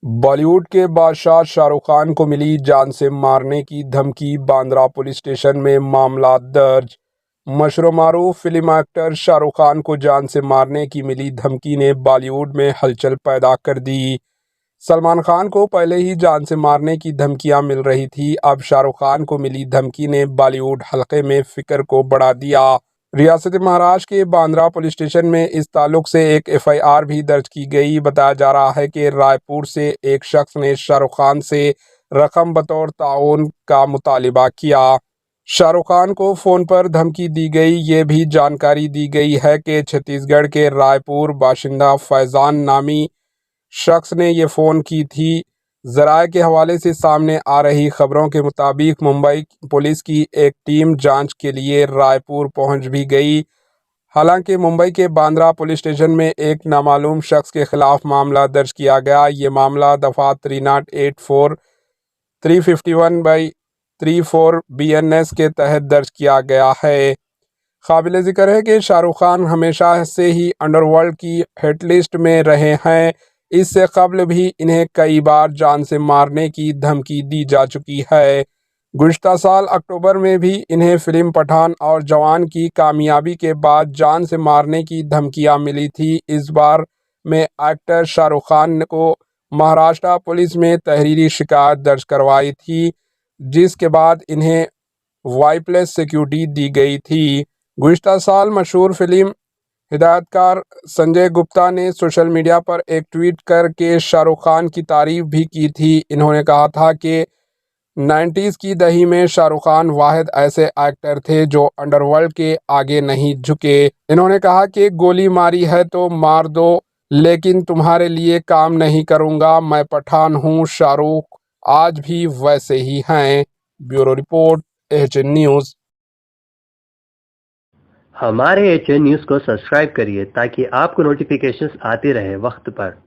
बॉलीवुड के बादशाह शाहरुख खान को मिली जान से मारने की धमकी, बांद्रा पुलिस स्टेशन में मामला दर्ज। मशहूर मारूफ फिल्म एक्टर शाहरुख खान को जान से मारने की मिली धमकी ने बॉलीवुड में हलचल पैदा कर दी। सलमान खान को पहले ही जान से मारने की धमकियां मिल रही थी। अब शाहरुख खान को मिली धमकी ने बॉलीवुड हलके में फिक्र को बढ़ा दिया। रियासत महाराष्ट्र के बांद्रा पुलिस स्टेशन में इस ताल्लुक से एक एफआईआर भी दर्ज की गई। बताया जा रहा है कि रायपुर से एक शख्स ने शाहरुख खान से रकम बतौर ताउन का मुतालिबा किया। शाहरुख खान को फोन पर धमकी दी गई। ये भी जानकारी दी गई है कि छत्तीसगढ़ के रायपुर बाशिंदा फैजान नामी शख्स ने ये फ़ोन की थी। ज़राए के हवाले से सामने आ रही खबरों के मुताबिक मुंबई पुलिस की एक टीम जांच के लिए रायपुर पहुंच भी गई। हालांकि मुंबई के बांद्रा पुलिस स्टेशन में एक नामालूम शख्स के खिलाफ मामला दर्ज किया गया। ये मामला दफ़ा 3084 351/34 BNS के तहत दर्ज किया गया है। काबिल ज़िक्र है कि शाहरुख खान हमेशा से ही अंडरवर्ल्ड की हिट लिस्ट में रहे हैं। इससे कबल भी इन्हें कई बार जान से मारने की धमकी दी जा चुकी है। गुज़िश्ता साल अक्टूबर में भी इन्हें फिल्म पठान और जवान की कामयाबी के बाद जान से मारने की धमकियां मिली थी। इस बार में एक्टर शाहरुख खान को महाराष्ट्र पुलिस में तहरीरी शिकायत दर्ज करवाई थी, जिसके बाद इन्हें वाइप्लेस सिक्योरिटी दी गई थी। गुज़िश्ता साल मशहूर फिल्म हिदायतकार संजय गुप्ता ने सोशल मीडिया पर एक ट्वीट करके शाहरुख खान की तारीफ भी की थी। इन्होंने कहा था कि 90s की दही में शाहरुख खान वाहिद ऐसे एक्टर थे जो अंडरवर्ल्ड के आगे नहीं झुके। इन्होंने कहा कि गोली मारी है तो मार दो, लेकिन तुम्हारे लिए काम नहीं करूंगा। मैं पठान हूँ, शाहरुख आज भी वैसे ही हैं। Bureau report, HN news. हमारे एचएन न्यूज़ को सब्सक्राइब करिए ताकि आपको नोटिफिकेशंस आते रहे वक्त पर।